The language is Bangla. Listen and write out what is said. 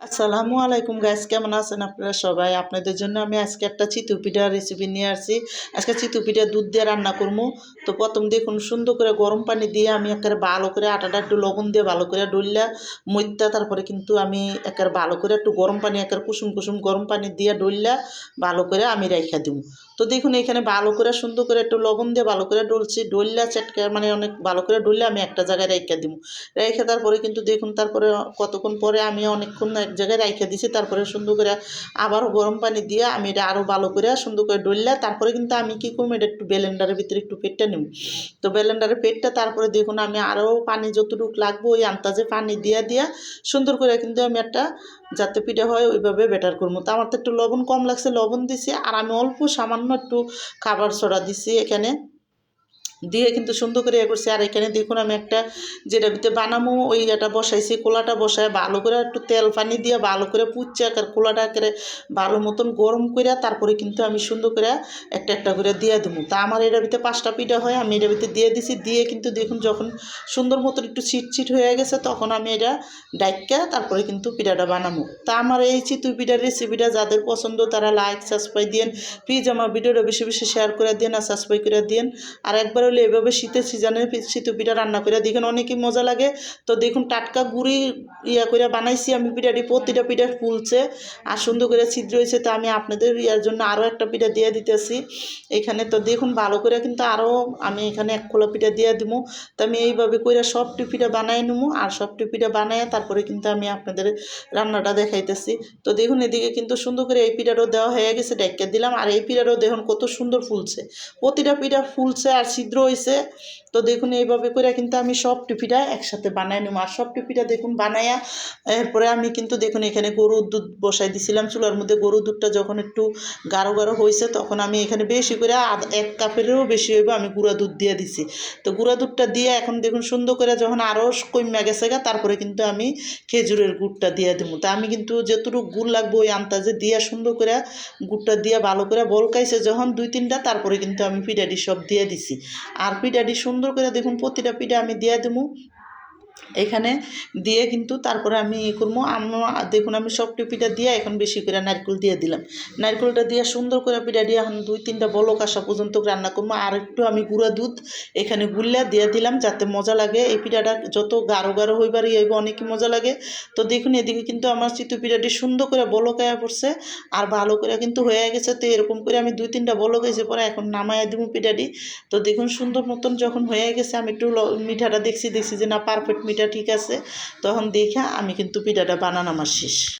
আসসালামু আলাইকুম গাইস, কেমন আছেন আপনারা সবাই? আপনাদের জন্য আমি আজকে একটা চিতই পিঠার রেসিপি নিয়ে আসছি। আজকে চিতই পিঠা দুধ দিয়ে রান্না করবো। তো প্রথম দেখুন সুন্দর করে গরম পানি দিয়ে আমি একেবারে ভালো করে আটাটা একটু লবণ দিয়ে ভালো করে ডললা মইত্যা, তারপরে কিন্তু আমি একেবারে ভালো করে একটু গরম পানি একেবারে কুসুম কুসুম গরম পানি দিয়ে ডললা ভালো করে আমি রাইখা দিব। তো দেখুন এখানে ভালো করে সুন্দর করে একটু লবণ দিয়ে ভালো করে ডলছি, ডললা চেটকা মানে অনেক ভালো করে ডললে আমি একটা জায়গায় রাইখা দিব। রেখে তারপরে কিন্তু দেখুন তারপরে কতক্ষণ পরে আমি অনেকক্ষণ এক জায়গায় রেখে দিছি, তারপরে সুন্দর করে আবারও গরম পানি দিয়ে আমি এটা আরও ভালো করে সুন্দর করে ডললে তারপরে কিন্তু আমি কী করবো, এটা একটু ব্লেন্ডারের ভিতরে একটু পেটটা নেব। তো ব্লেন্ডারের পেটটা তারপরে দেখুন আমি আরও পানি যতটুকু লাগবে ওই আন্দাজে পানি দিয়া সুন্দর করে কিন্তু আমি একটা যাতে পিঠা হয় ওইভাবে বেটার করবো। তো আমার তো একটু লবণ কম লাগছে, লবণ দিছি, আর আমি অল্প সামান্য একটু খাবার সোডা দিছি এখানে দিয়ে কিন্তু সুন্দর করে করছি। আর এখানে দেখুন আমি একটা যেটা ভিতরে বানামো ওই এটা বসাইছি, কোলাটা বসায় ভালো করে একটু তেল পানি দিয়ে ভালো করে পুচ্ছে কোলাটা করে ভালো মতন গরম করে তারপরে কিন্তু আমি সুন্দর করে একটা একটা করে দিয়ে দেবো। তা আমার এটার ভিতরে 5টা পিঠা হয়, আমি এটার ভিতরে দিয়ে দিছি। দিয়ে কিন্তু দেখুন যখন সুন্দর মতন একটু ছিট হয়ে গেছে তখন আমি এটা ডাইকা তারপরে কিন্তু পিঠাটা বানাবো। তা আমার এই চিতই পিঠার রেসিপিটা যাদের পছন্দ তারা লাইক সাবস্ক্রাইব দিন, প্লিজ আমার ভিডিওটা বেশি বেশি শেয়ার করে দিন আর সাবস্ক্রাইব করে দিন। আর একবার হলে এভাবে শীতের সিজনে চিতই পিঠা রান্না করে দেখুন অনেকই মজা লাগে। তো দেখুন টাটকা গুড়ি করে বানাইছি আমি পিঠাটি, প্রতিটা পিঠা ফুলছে আর সুন্দর করে ছিদ্র হয়েছে। তো আমি আপনাদের জন্য আরও একটা পিঠা দিয়ে দিতেছি এখানে। তো দেখুন ভালো করে কিন্তু আরও আমি এখানে এক খোলা পিঠা দিয়ে দিব। তো আমি এইভাবে করে সবটি পিঠা বানাই নেবো, আর সবটি পিঠা বানাই তারপরে কিন্তু আমি আপনাদের রান্নাটা দেখাইতেছি। তো দেখুন এদিকে কিন্তু সুন্দর করে এই পিঠাটাও দেওয়া হয়ে গেছে, ডাইকা দিলাম। আর এই পিঠাটাও দেখুন কত সুন্দর ফুলছে, প্রতিটা পিঠা ফুলছে আর ছিদ্র হয়েছে। তো দেখুন এইভাবে করে কিন্তু আমি সব টিপিটা একসাথে বানাই নেব। আর সব টিপিটা দেখুন বানাইয়া এরপরে আমি কিন্তু দেখুন এখানে গরুর দুধ বসাই দিছিলাম চুলার মধ্যে। গরুর দুধটা যখন একটু গাঢ় গাঢ় হয়েছে তখন আমি এখানে বেশি করে 1 কাপেরও বেশি হইব আমি গুঁড়া দুধ দিয়ে দিছি। তো গুঁড়া দুধটা দিয়ে এখন দেখুন সুন্দর করে যখন আরও কমে গেছে তারপরে কিন্তু আমি খেজুরের গুড়টা দিয়ে দেবো। তা আমি কিন্তু যতটুকু গুড় লাগবে ওই আন্দাজে দিয়ে সুন্দর করে গুড়টা দিয়ে ভালো করে বলকাইছে যখন 2-3টা তারপরে কিন্তু আমি পিঠাটি সব দিয়ে দিছি। আর পিঠাটি সুন্দর করে দেখুন প্রতিটা পিঠা আমি দিয়ে দেবো এখানে দিয়ে কিন্তু তারপরে আমি করবো। দেখুন আমি সবটি পিঠা দিয়ে এখন বেশি করে নারকেল দিয়ে দিলাম। নারকেলটা দিয়ে সুন্দর করে পিঠা দিয়ে এখন 2-3টা বলক আসা পর্যন্ত রান্না করবো। আর একটু আমি গুঁড়া দুধ এখানে গুল্লা দিয়ে দিলাম যাতে মজা লাগে। এই পিঠাটা যত গাঢ় গাঢ় হইবারই হইব অনেকই মজা লাগে। তো দেখুন এদিকে কিন্তু আমার চিতই পিঠাটি সুন্দর করে বলকায়া পড়ছে আর ভালো করে কিন্তু হয়ে গেছে। তো এরকম করে আমি 2-3টা বলক হয়েছে পরে এখন নামাইয়া দিব পিঠাটি। তো দেখুন সুন্দর মতন যখন হয়ে গেছে আমি একটু মিঠাটা দেখছি যে না পারফেক্ট মিঠা ঠিক আছে, তখন দেখা আমি কিন্তু পিঠাটা বানানো আমার শেষ।